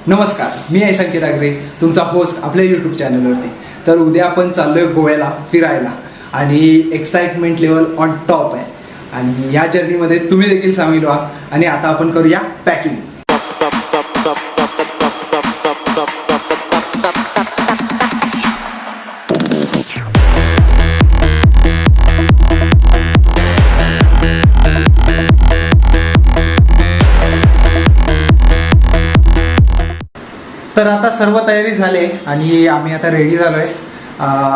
नमस्कार, मी आहे संकेत आगरे, तुमचा होस्ट आपल्या यूट्यूब चॅनलवरती. तर उद्या आपण चाललोय गोव्याला फिरायला आणि एक्साइटमेंट लेवल ऑन टॉप आहे आणि या जर्नीमध्ये तुम्ही देखील सामील व्हा. आणि आता आपण करूया पॅकिंग. तर आता सर्व तयारी झाली आणि आम्ही आता रेडी झालो आहे.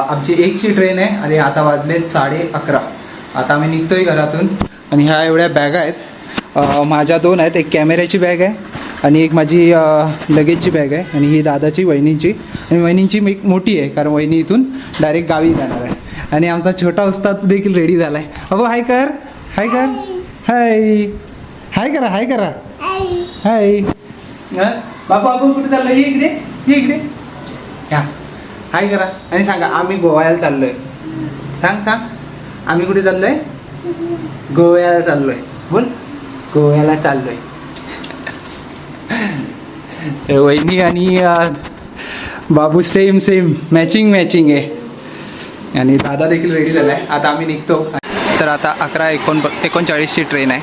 आमची 1ची ट्रेन आहे आणि आता वाजलेत 11:30. आता आम्ही निघतोय घरातून आणि ह्या एवढ्या बॅगा आहेत. माझ्या 2 आहेत, एक कॅमेऱ्याची बॅग आहे आणि एक माझी लगेजची बॅग आहे आणि ही दादाची वहिनींची. आणि वहिनींची मोठी आहे कारण वहिनी इथून डायरेक्ट गावी जाणार आहे. आणि आमचा छोटा उस्ताद देखील रेडी झाला आहे. अबो हाय कर, हाय कर, हाय हाय करा, हाय करा, हाय. बाबा आपण कुठे चाललोय? इकडे इकडे या, हाय करा आणि सांगा आम्ही गोव्याला चाललोय. सांग सांग, आम्ही कुठे चाललोय? गोव्याला चाललोय. बोल, गोव्याला चाललोय. वहिनी आणि बाबू सेम सेम मॅचिंग आहे. आणि दादा देखील रेडी झालाय. आता आम्ही निघतो. तर आता 11:39ची ट्रेन आहे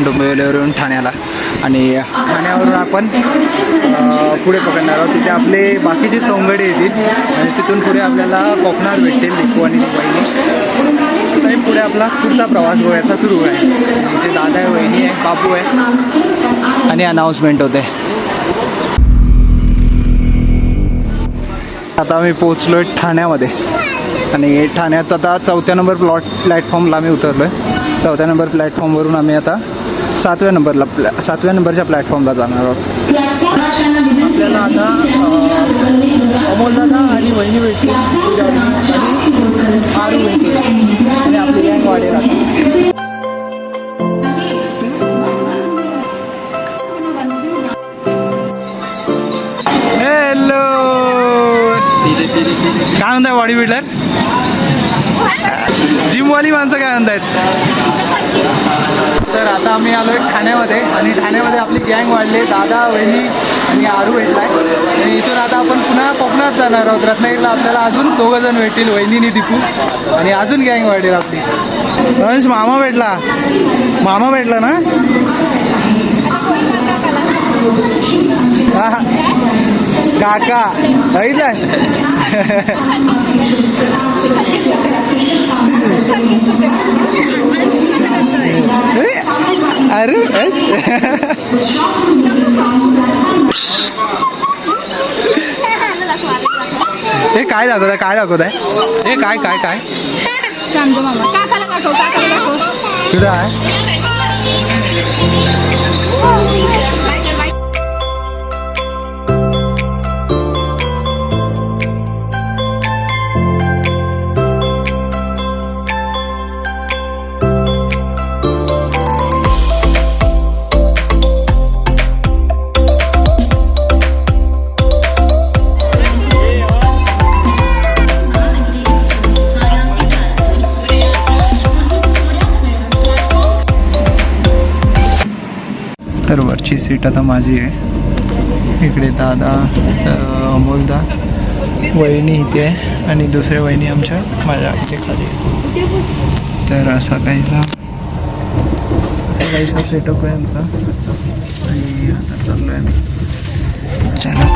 डोंबिवलीवरून ठाण्याला आणि ठाण्यावरून आपण पुढे पकडणार आहोत. तिथे आपले बाकीचे सोंगडे येतील आणि तिथून पुढे आपल्याला कोकणात भेटतील लिपू आणि वहिनी. तरी पुढे आपला पुढचा प्रवास गोव्याचा सुरू आहे. इथे दादा आहे, वहिनी आहे, बापू आहे आणि अनाऊन्समेंट होते. आता आम्ही पोचलो आहे ठाण्यामध्ये आणि ठाण्यात आता 4थ्या नंबर प्लॅटफॉर्मला आम्ही उतरलो आहे. 4थ्या नंबर प्लॅटफॉर्मवरून आम्ही आता 7व्या नंबरच्या प्लॅटफॉर्मला जाणार आहोत. आपल्याला आता अमोलदादा आणि वहिनी भेटतील आणि आरू भेटतील आणि आपली गँग वाढेल. हॅलो, काय म्हणताय बॉडी बिल्डर? जिमवाली माणसं काय म्हणतायत? तर आता आम्ही आलो आहे ठाण्यामध्ये आणि ठाण्यामध्ये आपली गँग वाढली. दादा, वहिनी आणि आरू भेटलाय आणि इथून आता आपण पुन्हा कोकणात जाणार आहोत. रत्नागिरीला आपल्याला अजून 2 जण भेटतील, वहिनी दीपू आणि अजून गँग वाढेल आपली. अंश मामा भेटला ना? हा काका अरे हे काय दाखवत आहे? हे काय कुठं आहे? तर वरची सीट आता माझी आहे. इकडे दादा, अमोलदा, वहिनी इथे आहे आणि दुसऱ्या वहिनी आमच्या माझ्या खाली. तर असा काहीसा सेटअप आहे आमचा आणि आता चाललो आहे आम्ही. चला.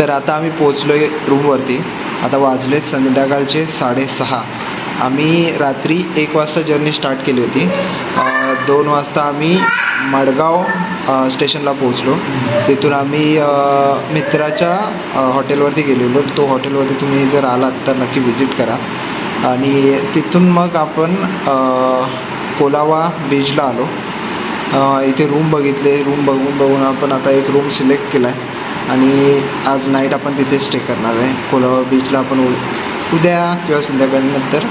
तर आता आम्ही पोचलो आहे रूमवरती. आता वाजलेत संध्याकाळचे 6:30. आम्ही रात्री 1 वाजता जर्नी स्टार्ट केली होती. 2 वाजता आम्ही मडगाव स्टेशनला पोचलो. तिथून आम्ही मित्राच्या हॉटेलवरती गेलेलो. तो हॉटेलवरती तुम्ही जर आलात तर नक्की व्हिजिट करा. आणि तिथून मग आपण कोलावा बीचला आलो. इथे रूम बघितले. रूम बघून आपण आता एक रूम सिलेक्ट केला आहे आणि आज नाईट आपण तिथे स्टे करणार आहे. कोलावा बीचला आपण उद्या किंवा संध्याकाळनंतर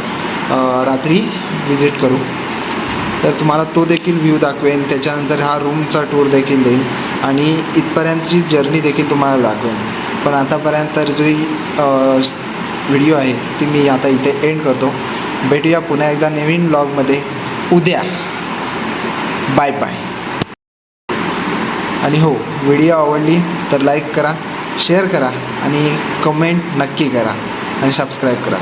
रात्री विजिट करू. तर तुम्हाला तो देखील व्ह्यू दाखवेन. त्याच्यानंतर हा रूमचा टूर देखील देईन आणि इथपर्यंतची जर्नी देखील तुम्हाला दाखवेन. पण आतापर्यंत तर जी व्हिडिओ आहे ती मी आता इथे एंड करतो. भेटूया पुन्हा एकदा नवीन ब्लॉगमध्ये उद्या. Bye bye. आणि हो, व्हिडिओ आवडली तर लाईक करा, शेअर करा आणि कमेंट नक्की करा आणि सबस्क्राईब करा.